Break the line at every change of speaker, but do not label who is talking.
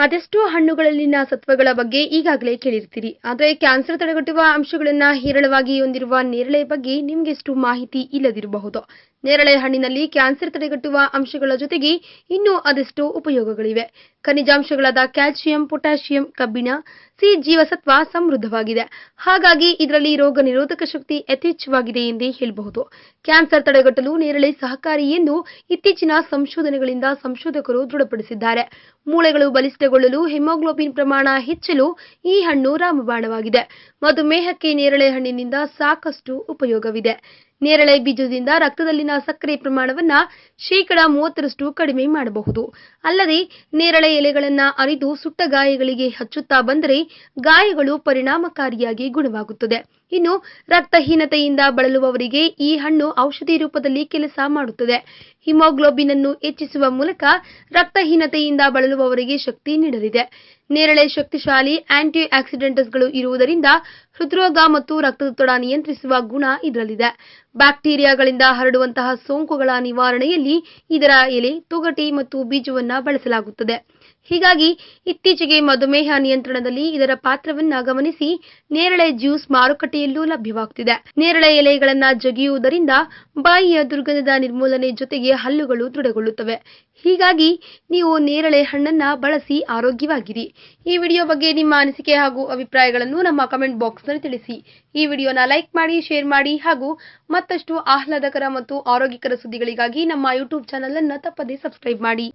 ಅದೆಷ್ಟೋ ಹಣ್ಣುಗಳಲ್ಲಿನ ಸತ್ವಗಳ ಬಗ್ಗೆ ಈಗಾಗಲೇ ಕೇಳಿರ್ತೀರಿ. ಆದರೆ ಕ್ಯಾನ್ಸರ್ ತಡೆಗಟ್ಟುವ ಅಂಶಗಳನ್ನು ಹೇರಳವಾಗಿ ಹೊಂದಿರುವ ನೇರಳೆ ಬಗ್ಗೆ ನಿಮಗೆಷ್ಟು ಮಾಹಿತಿ ಇಲ್ಲದಿರಬಹುದು. ನೇರಳೆ ಹಣ್ಣಿನಲ್ಲಿ ಕ್ಯಾನ್ಸರ್ ತಡೆಗಟ್ಟುವ ಅಂಶಗಳ ಜೊತೆಗೆ ಇನ್ನೂ ಅದೆಷ್ಟೋ ಉಪಯೋಗಗಳಿವೆ. ಖನಿಜಾಂಶಗಳಾದ ಕ್ಯಾಲ್ಸಿಯಂ, ಪೊಟ್ಯಾಷಿಯಂ, ಕಬ್ಬಿಣ, ಸಿ ಜೀವಸತ್ವ ಸಮೃದ್ಧವಾಗಿದೆ. ಹಾಗಾಗಿ ಇದರಲ್ಲಿ ರೋಗ ನಿರೋಧಕ ಶಕ್ತಿ ಯಥೇಚ್ಛವಾಗಿದೆ ಎಂದೇ ಹೇಳಬಹುದು. ಕ್ಯಾನ್ಸರ್ ತಡೆಗಟ್ಟಲು ನೇರಳೆ ಸಹಕಾರಿ ಎಂದು ಇತ್ತೀಚಿನ ಸಂಶೋಧನೆಗಳಿಂದ ಸಂಶೋಧಕರು ದೃಢಪಡಿಸಿದ್ದಾರೆ. ಮೂಳೆಗಳು ಬಲಿಷ್ಠಗೊಳ್ಳಲು, ಹಿಮೋಗ್ಲೋಬಿನ್ ಪ್ರಮಾಣ ಹೆಚ್ಚಲು ಈ ಹಣ್ಣು ರಾಮಬಾಣವಾಗಿದೆ. ಮಧುಮೇಹಕ್ಕೆ ನೇರಳೆ ಹಣ್ಣಿನಿಂದ ಸಾಕಷ್ಟು ಉಪಯೋಗವಿದೆ. ನೇರಳೆ ಬೀಜದಿಂದ ರಕ್ತದಲ್ಲಿನ ಸಕ್ಕರೆ ಪ್ರಮಾಣವನ್ನು 30% ಕಡಿಮೆ ಮಾಡಬಹುದು. ಅಲ್ಲದೆ ನೇರಳೆ ಎಲೆಗಳನ್ನು ಅರಿದು ಸುಟ್ಟ ಗಾಯಗಳಿಗೆ ಹಚ್ಚುತ್ತಾ ಬಂದರೆ ಗಾಯಗಳು ಪರಿಣಾಮಕಾರಿಯಾಗಿ ಗುಣವಾಗುತ್ತದೆ. ಇನ್ನು ರಕ್ತಹೀನತೆಯಿಂದ ಬಳಲುವವರಿಗೆ ಈ ಹಣ್ಣು ಔಷಧಿ ರೂಪದಲ್ಲಿ ಕೆಲಸ ಮಾಡುತ್ತದೆ. ಹಿಮೋಗ್ಲೋಬಿನ್ ಅನ್ನು ಹೆಚ್ಚಿಸುವ ಮೂಲಕ ರಕ್ತಹೀನತೆಯಿಂದ ಬಳಲುವವರಿಗೆ ಶಕ್ತಿ ನೀಡಲಿದೆ. ನೇರಳೆ ಶಕ್ತಿಶಾಲಿ ಆಂಟಿ ಆಕ್ಸಿಡೆಂಟ್ಸ್ಗಳು ಇರುವುದರಿಂದ ಹೃದ್ರೋಗ ಮತ್ತು ರಕ್ತದೊತ್ತಡ ನಿಯಂತ್ರಿಸುವ ಗುಣ ಇದರಲ್ಲಿದೆ. ಬ್ಯಾಕ್ಟೀರಿಯಾಗಳಿಂದ ಹರಡುವಂತಹ ಸೋಂಕುಗಳ ನಿವಾರಣೆಯಲ್ಲಿ ಇದರ ಎಲೆ, ತೊಗಟೆ ಮತ್ತು ಬೀಜವನ್ನು ಬಳಸಲಾಗುತ್ತದೆ. ಹೀಗಾಗಿ ಇತ್ತೀಚೆಗೆ ಮಧುಮೇಹ ನಿಯಂತ್ರಣದಲ್ಲಿ ಇದರ ಪಾತ್ರವನ್ನ ಗಮನಿಸಿ ನೇರಳೆ ಜ್ಯೂಸ್ ಮಾರುಕಟ್ಟೆಯಲ್ಲೂ ಲಭ್ಯವಾಗುತ್ತಿದೆ. ನೇರಳೆ ಎಲೆಗಳನ್ನು ಜಗಿಯುವುದರಿಂದ ಬಾಯಿಯ ದುರ್ಗಂಧದ ನಿರ್ಮೂಲನೆ ಜೊತೆಗೆ ಹಲ್ಲುಗಳು ದೃಢಗೊಳ್ಳುತ್ತವೆ. ಹೀಗಾಗಿ ನೀವು ನೇರಳೆ ಹಣ್ಣನ್ನ ಬಳಸಿ ಆರೋಗ್ಯವಾಗಿರಿ. ಈ ವಿಡಿಯೋ ಬಗ್ಗೆ ನಿಮ್ಮ ಅನಿಸಿಕೆ ಹಾಗೂ ಅಭಿಪ್ರಾಯಗಳನ್ನು ನಮ್ಮ ಕಮೆಂಟ್ ಬಾಕ್ಸ್ ನಲ್ಲಿ ತಿಳಿಸಿ. ಈ ವಿಡಿಯೋನ ಲೈಕ್ ಮಾಡಿ, ಶೇರ್ ಮಾಡಿ ಹಾಗೂ ಮತ್ತಷ್ಟು ಆಹ್ಲಾದಕರ ಮತ್ತು ಆರೋಗ್ಯಕರ ಸುದ್ದಿಗಳಿಗಾಗಿ ನಮ್ಮ ಯೂಟ್ಯೂಬ್ ಚಾನೆಲ್ ಅನ್ನು ತಪ್ಪದೇ ಸಬ್ಸ್ಕ್ರೈಬ್ ಮಾಡಿ.